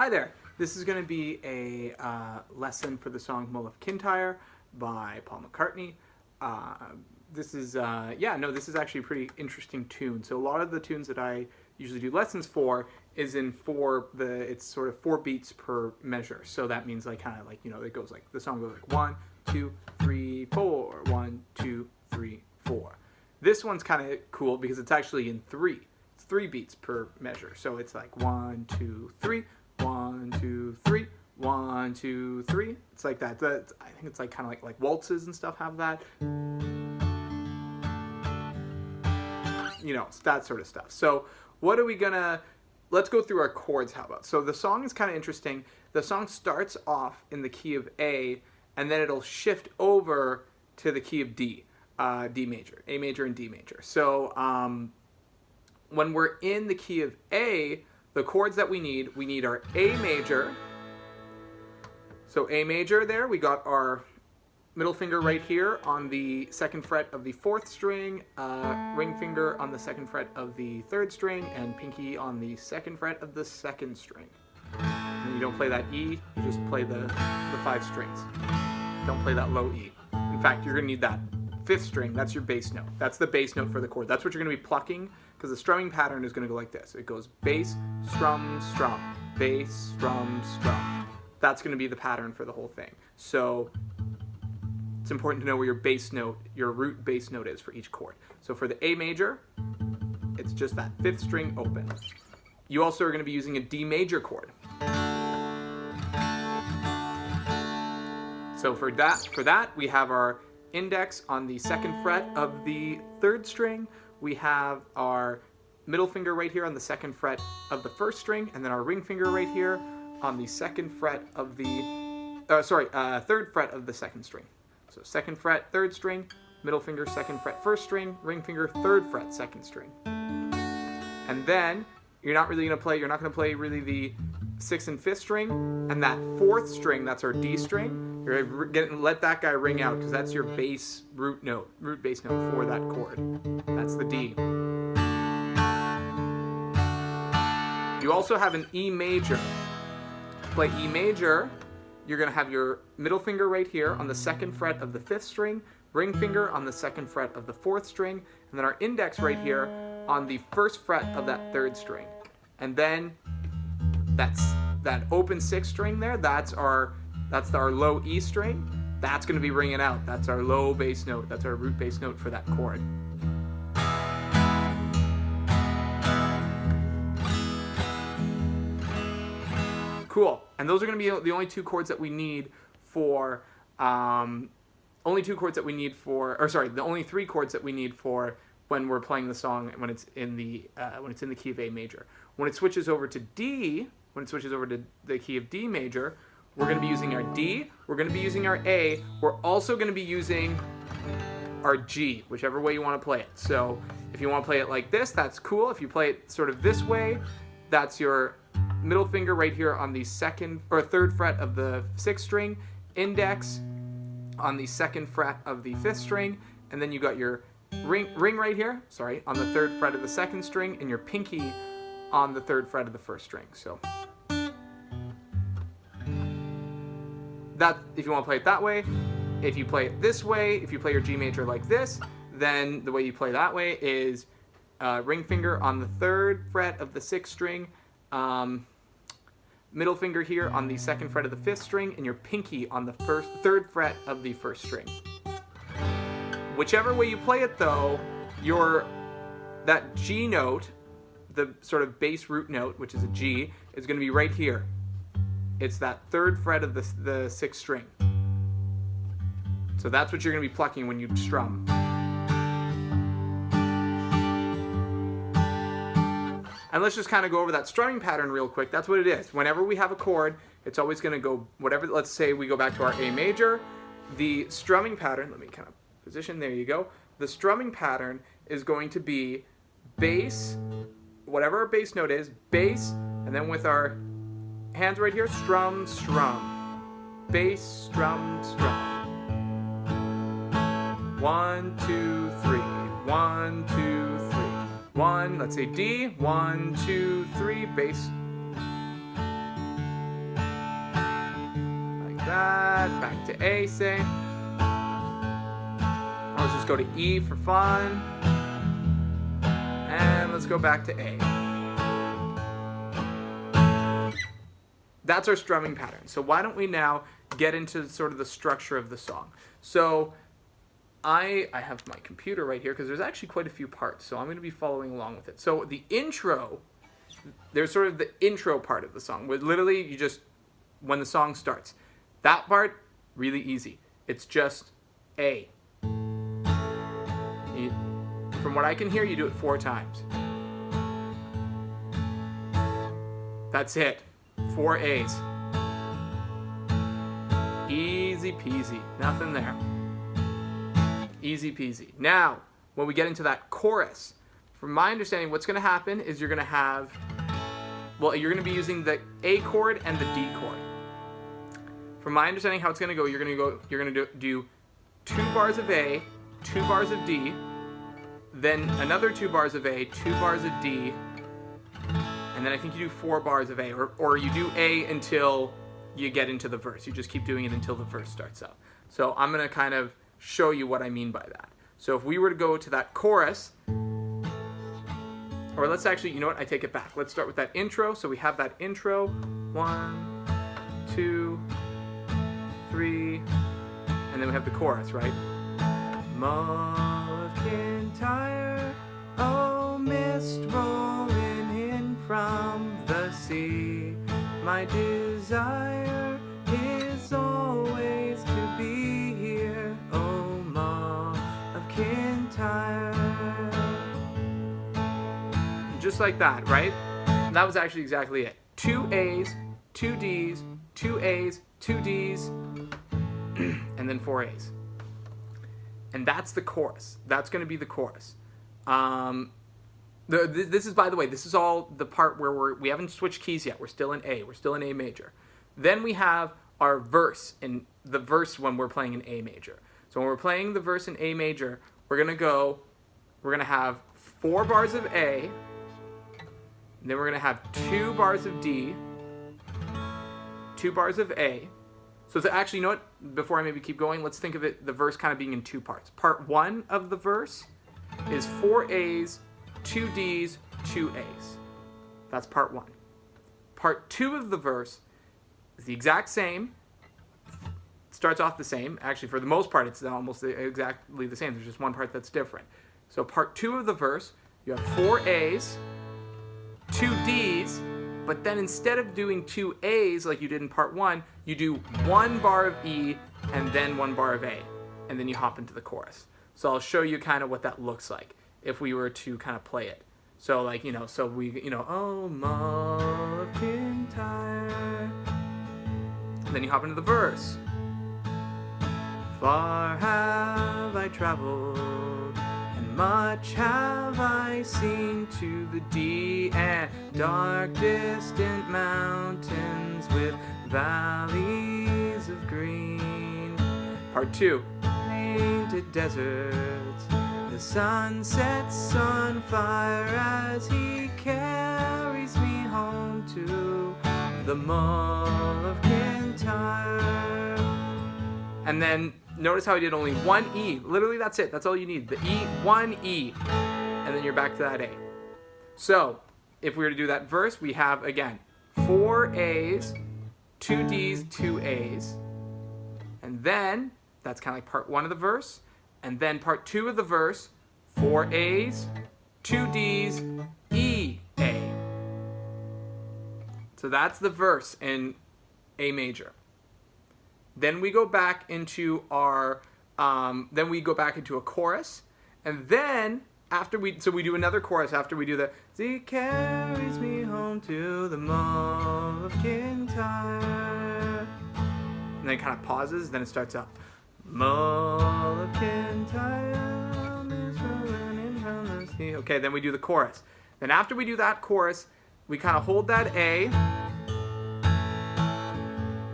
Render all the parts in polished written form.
Hi there. This is going to be a lesson for the song Mull of Kintyre by Paul McCartney. This is actually a pretty interesting tune. So a lot of the tunes that I usually do lessons for is in it's sort of 4 beats per measure. So that means like kind of like, it goes like, the song goes like 1, 2, 3, 4, 1, 2, 3, 4. This one's kind of cool because it's actually in 3. It's 3 beats per measure. So it's like 1, 2, 3, 1, 2, 3, 1, 2, 3. It's like that. I think it's like kind of like waltzes and stuff have that. It's that sort of stuff. So what are we gonna, let's go through our chords, how about? So the song is kind of interesting. The song starts off in the key of A, and then it'll shift over to the key of D, D major, A major and D major. So when we're in the key of A, the chords that we need our A major. So A major there, we got our middle finger right here on the 2nd fret of the 4th string, ring finger on the 2nd fret of the 3rd string, and pinky on the 2nd fret of the 2nd string. And you don't play that E, you just play the 5 strings. Don't play that low E. In fact, you're going to need that 5th string, that's your bass note. That's the bass note for the chord. That's what you're going to be plucking, because the strumming pattern is going to go like this. It goes bass, strum, strum, bass, strum, strum. That's going to be the pattern for the whole thing. So it's important to know where your bass note, your root bass note is for each chord. So for the A major, it's just that 5th string open. You also are going to be using a D major chord. So for that, we have our index on the 2nd fret of the 3rd string. We have our middle finger right here on the 2nd fret of the 1st string, and then our ring finger right here on the 2nd fret of the, 3rd fret of the 2nd string. So 2nd fret, 3rd string, middle finger, 2nd fret, 1st string, ring finger, 3rd fret, 2nd string. And then you're not going to play really the 6th and 5th string, and that 4th string, that's our D string. You're going to let that guy ring out because that's your bass root bass note for that chord. That's the D. You also have an E major. To play E major, you're going to have your middle finger right here on the 2nd fret of the 5th string, ring finger on the 2nd fret of the 4th string, and then our index right here on the 1st fret of that 3rd string. And then that open 6th string there, that's our low E string. That's going to be ringing out. That's our low bass note. That's our root bass note for that chord. Cool. And those are going to be the only 2 chords that we need for, the only 3 chords that we need for when we're playing the song when it's in the key of A major. When it switches over to D, when it switches over to the key of D major, we're going to be using our D, we're going to be using our A, we're also going to be using our G, whichever way you want to play it. So if you want to play it like this, that's cool. If you play it sort of this way, that's your middle finger right here on the 2nd or 3rd fret of the 6th string, index on the 2nd fret of the 5th string, and then you got your ring right here, on the 3rd fret of the 2nd string, and your pinky on the 3rd fret of the 1st string. So that, if you want to play it that way. If you play it this way, if you play your G major like this, then the way you play that way is ring finger on the 3rd fret of the 6th string, middle finger here on the 2nd fret of the 5th string, and your pinky on the 3rd fret of the 1st string. Whichever way you play it though, that G note, the sort of bass root note, which is a G, is going to be right here. It's that 3rd fret of the 6th string. So that's what you're going to be plucking when you strum. And let's just kind of go over that strumming pattern real quick. That's what it is. Whenever we have a chord, it's always going to go whatever. Let's say we go back to our A major. The strumming pattern, let me kind of position, there you go. The strumming pattern is going to be bass, whatever our bass note is, bass, and then with our hands right here, strum, strum. Bass, strum, strum. 1, 2, 3. 1, 2, 3. 1, let's say D. 1, 2, 3, bass. that. Back to A, say. Let's just go to E for fun. And let's go back to A. That's our strumming pattern. So why don't we now get into sort of the structure of the song. So I have my computer right here because there's actually quite a few parts. So I'm going to be following along with it. So the intro, there's sort of the intro part of the song where literally you just, when the song starts, that part, really easy. It's just A. From what I can hear, you do it 4 times. That's it. 4 A's. Easy peasy. Nothing there. Easy peasy. Now, when we get into that chorus, from my understanding, what's going to happen is you're going to have, well, you're going to be using the A chord and the D chord. From my understanding, how it's going to go, you're going to do 2 bars of A, 2 bars of D, then another 2 bars of A, 2 bars of D, and then I think you do 4 bars of A, or you do A until you get into the verse. You just keep doing it until the verse starts up. So I'm going to kind of show you what I mean by that. So if we were to go to that chorus, or let's actually, you know what, I take it back. Let's start with that intro. So we have that intro, 1, 2, 3, and then we have the chorus, right? Mull of Kintyre, oh mist rolling in from the sea, my desire is always to be here, oh Mull of Kintyre. Just like that, right? That was actually exactly it. 2 A's, 2 D's, 2 A's, 2 D's, and then 4 A's. And that's the chorus. That's going to be the chorus. This is, by the way, this is all the part where we haven't switched keys yet. We're still in A. We're still in A major. Then we have our verse, in the verse when we're playing in A major. So when we're playing the verse in A major, we're going to have 4 bars of A, and then we're going to have 2 bars of D, 2 bars of A. So actually, you know what? Before I maybe keep going, let's think of it, the verse kind of being in 2 parts. Part 1 of the verse is 4 A's, 2 D's, 2 A's. That's part 1. Part 2 of the verse is the exact same. Starts off the same. Actually, for the most part, it's almost exactly the same. There's just one part that's different. So part 2 of the verse, you have 4 A's, 2 D's, but then instead of doing 2 A's like you did in part 1, you do 1 bar of E and then 1 bar of A, and then you hop into the chorus. So I'll show you kind of what that looks like if we were to kind of play it. So like, so we, oh Mull of Kintyre, and then you hop into the verse. Far have I traveled, and much have I seen, to the D and dark distant mountains with valleys of green. Part 2, painted deserts, the sun sets on fire as he carries me home to the Mull of Kintyre. And then notice how I did only 1 E. Literally, that's it. That's all you need. The E, 1 E. And then you're back to that A. So, if we were to do that verse, we have, again, 4 A's, 2 D's, 2 A's. And then, that's kind of like part 1 of the verse. And then part 2 of the verse, 4 A's, 2 D's, E, A. So that's the verse in A major. Then we go back into our, a chorus, and then so we do another chorus after we do the, he carries me home to the Mull of Kintyre, and then it kind of pauses, then it starts up, Mull of Kintyre, mist rolling in from the sea. Okay, then we do the chorus. Then after we do that chorus, we kind of hold that A,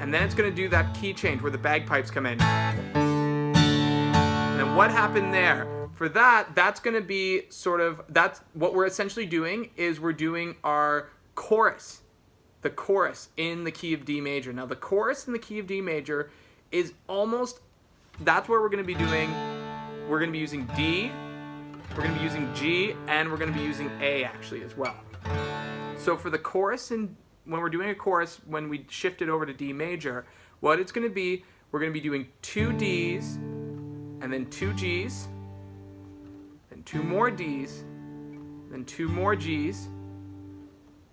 and then it's going to do that key change where the bagpipes come in. And then what happened there? For that, that's going to be that's what we're essentially doing is we're doing our chorus. the chorus in the key of D major. Now the chorus in the key of D major is almost, that's where we're going to be doing, we're going to be using D, we're going to be using G, and we're going to be using A actually as well. So for the chorus, and when we're doing a chorus, when we shift it over to D major, what it's going to be, we're going to be doing 2 Ds, and then 2 Gs, then 2 more Ds, then 2 more Gs,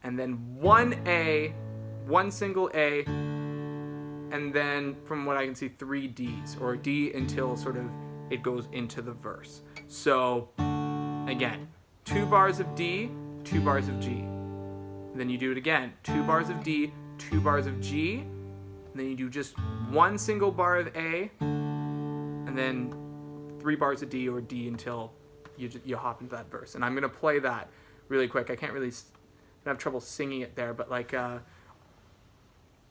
and then 1 A, 1 single A, and then from what I can see, 3 Ds, or D until sort of it goes into the verse. So again, 2 bars of D, 2 bars of G. Then you do it again, 2 bars of D, 2 bars of G, and then you do just 1 single bar of A, and then 3 bars of D or D until you hop into that verse. And I'm going to play that really quick. I can't really, I have trouble singing it there, but like,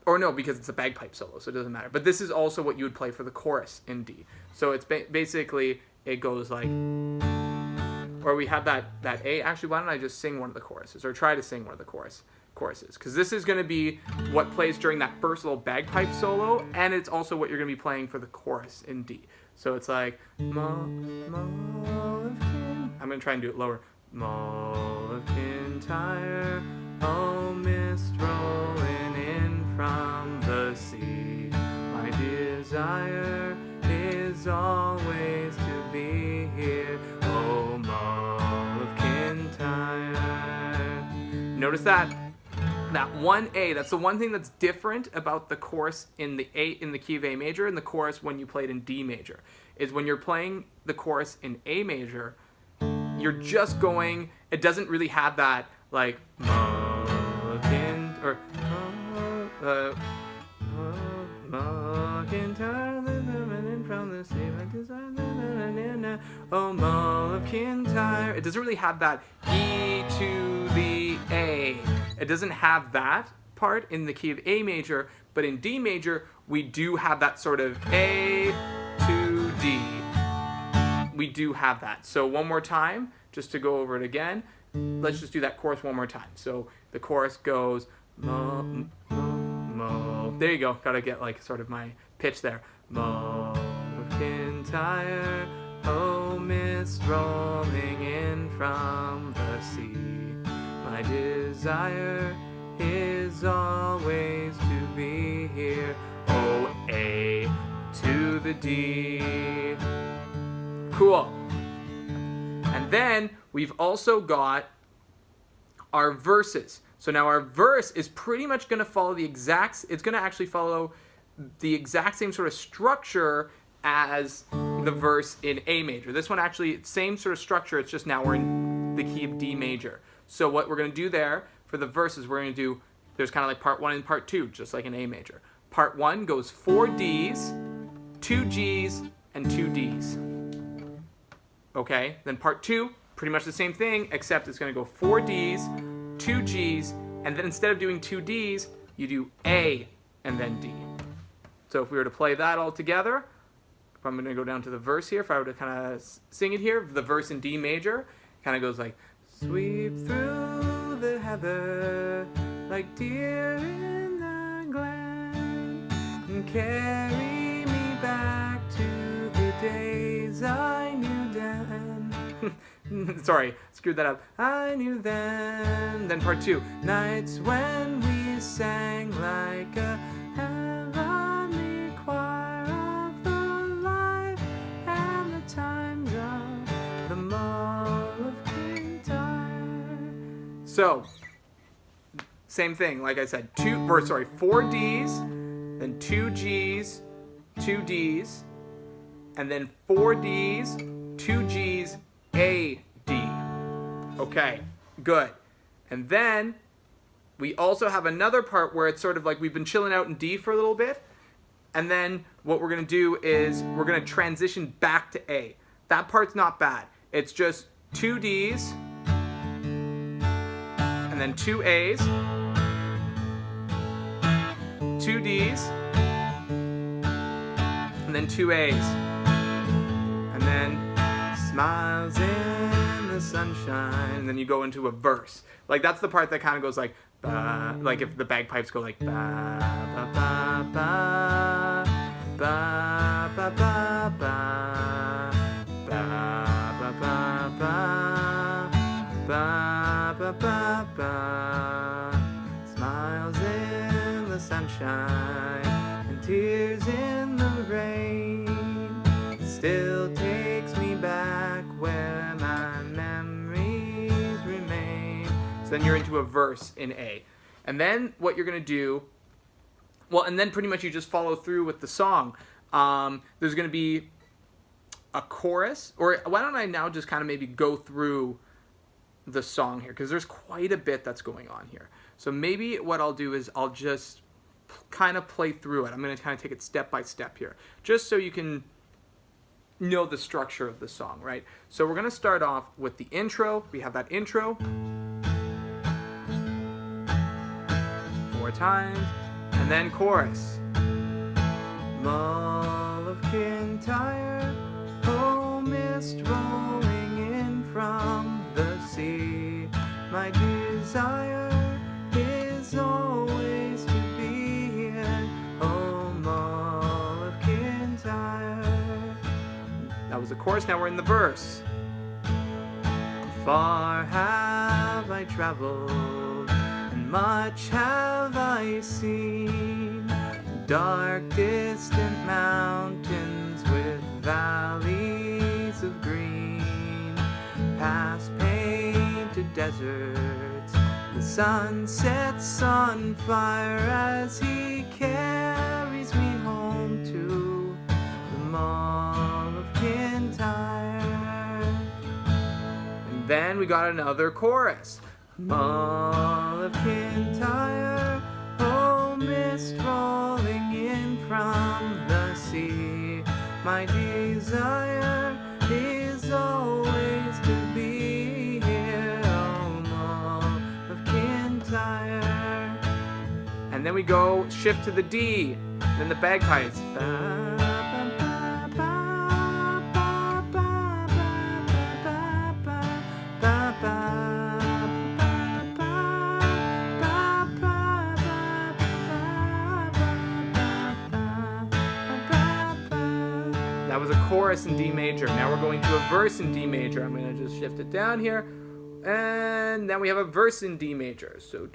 or no, because it's a bagpipe solo, so it doesn't matter. But this is also what you would play for the chorus in D. So it's basically, it goes like, or we have that A. Actually, why don't I just sing one of the choruses, or try to sing one of the choruses? Because this is going to be what plays during that first little bagpipe solo, and it's also what you're going to be playing for the chorus in D. So it's like, I'm going to try and do it lower. Mull of Kintyre, oh mist rolling in from the sea. My desire is always to be here, oh Mull of Kintyre. Notice that 1 A, that's the one thing that's different about the chorus in the key of A major and the chorus when you play it in D major, is when you're playing the chorus in A major, you're just going, it doesn't really have that like or from the sea, oh Mull of Kintyre. It doesn't really have that E to the A. It doesn't have that part in the key of A major, but in D major we do have that sort of A to D. We do have that. So one more time, just to go over it again, let's just do that chorus one more time. So the chorus goes, Mull, Mull. There you go. Gotta get like sort of my pitch there. Mull of Kintyre, oh mist rolling in from the sea. My desire is always to be here, oh A to the D. Cool. And then we've also got our verses. So now our verse is pretty much going to follow it's going to actually follow the exact same sort of structure as the verse in A major. This one actually, same sort of structure, it's just now we're in the key of D major. So what we're going to do there for the verses, we're going to do, there's kind of like part 1 and part 2, just like in A major. Part 1 goes 4 Ds, 2 Gs, and 2 Ds. Okay, then part 2, pretty much the same thing, except it's going to go 4 Ds, 2 Gs, and then instead of doing 2 Ds, you do A and then D. So if we were to play that all together, if I'm going to go down to the verse here, if I were to kind of sing it here, the verse in D major kind of goes like, sweep through the heather like deer in the glen, and carry me back to the days I knew then. Sorry, screwed that up. I knew then. Then part 2. Nights when we sang like a heavenly choir of the life and the times of the Mull of Kintyre. So, same thing, like I said, 4 Ds, then 2 Gs, 2 Ds, and then 4 Ds, 2 Gs, A, D. Okay, good. And then we also have another part where it's sort of like we've been chilling out in D for a little bit, and then what we're going to do is we're going to transition back to A. That part's not bad. It's just 2 Ds, and then 2 As, 2 Ds, and then 2 As, and then smiles in the sunshine, and then you go into a verse. Like that's the part that kind of goes like ba, like if the bagpipes go like ba ba ba ba ba ba ba ba ba ba ba ba ba ba ba. Smiles in the sunshine and tears in the rain, still takes me back where my memories remain. So then you're into a verse in A. And then what you're going to do, well, and then pretty much you just follow through with the song. There's going to be a chorus, or why don't I now just kind of maybe go through the song here, because there's quite a bit that's going on here. So maybe what I'll do is I'll just kind of play through it. I'm going to kind of take it step by step here, just so you can know the structure of the song, right? So we're going to start off with the intro. We have that intro 4 times, and then chorus. Mull of Kintyre, oh, mist rolling in from the sea. My desire is always to be here, oh, Mull of Kintyre. That was the chorus, now we're in the verse. Far have I traveled, and much have I seen, dark distant mountains with valleys of green, past painted deserts, the sun sets on fire as he carries me home to the Mull of Kintyre. And then we got another chorus. Mull of Kintyre, oh, mist rolling in from the sea. My desire is always to be here, oh, Mull of Kintyre. And then we go shift to the D, then the bagpipes. That was a chorus in D major. Now we're going to a verse in D major. I'm going to just shift it down here. And then we have a verse in D major. So,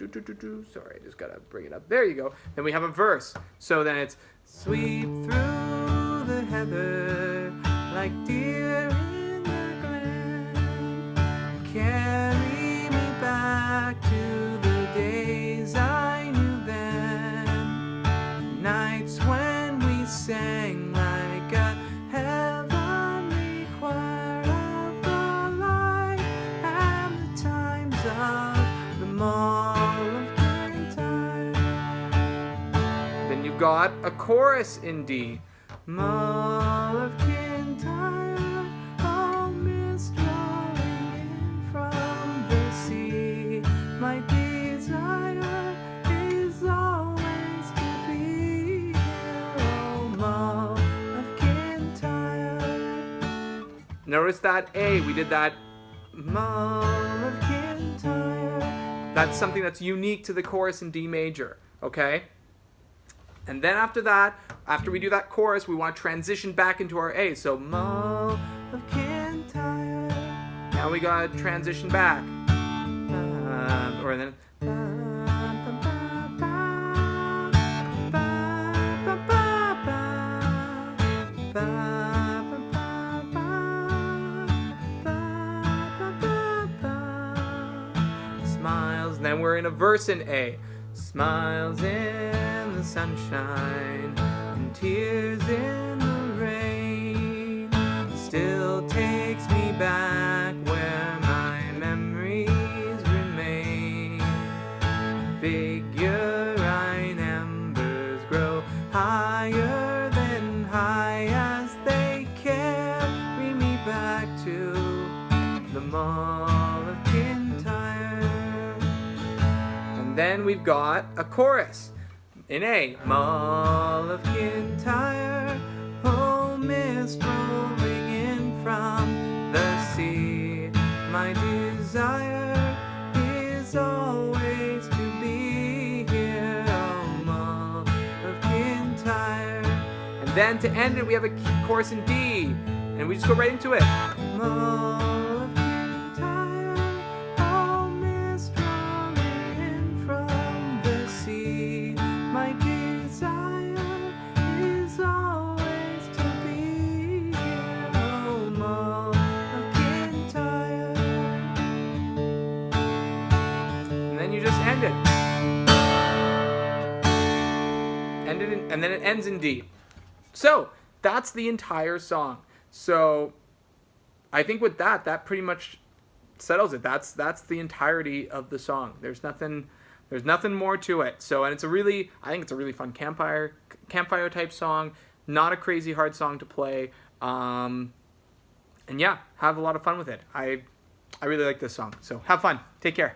sorry, I just got to bring it up. There you go. Then we have a verse. So then it's sweep through the heather like deer in the glen. Carry me back to the days I knew then. Nights when we sang like a heavenly choir of the light, and the times of the Mull of Kintyre. Then you've got a chorus in D. Mull of Kintyre, oh, mist rolling in from the sea. My desire is always to be here, oh, Mull of Kintyre. Notice that A, we did that Mull of Kintyre. That's something that's unique to the chorus in D major, okay? And then after that, after we do that chorus, we want to transition back into our A. So Mull of Kintyre. Now we got to transition back. Or then. Smiles. Then we're in a verse in A. Smiles in the sunshine and tears in the rain, still takes me back where my memories remain. Figurine embers grow higher than high as they carry me back to the Mull of Kintyre. And then we've got a chorus in A. Mull of Kintyre, oh, mist rolling in from the sea. My desire is always to be then to end it, we have a chorus in D, and we just go right into it. Mull of Kintyre, all mist rolling in from the sea. My desire is always to be here, oh Mull of Kintyre. And then you just end it. And then it ends in D. So that's the entire song. So I think with that pretty much settles it. That's the entirety of the song. There's nothing more to it. So, and I think it's a really fun campfire type song. Not a crazy hard song to play. And yeah, have a lot of fun with it. I really like this song. So have fun. Take care.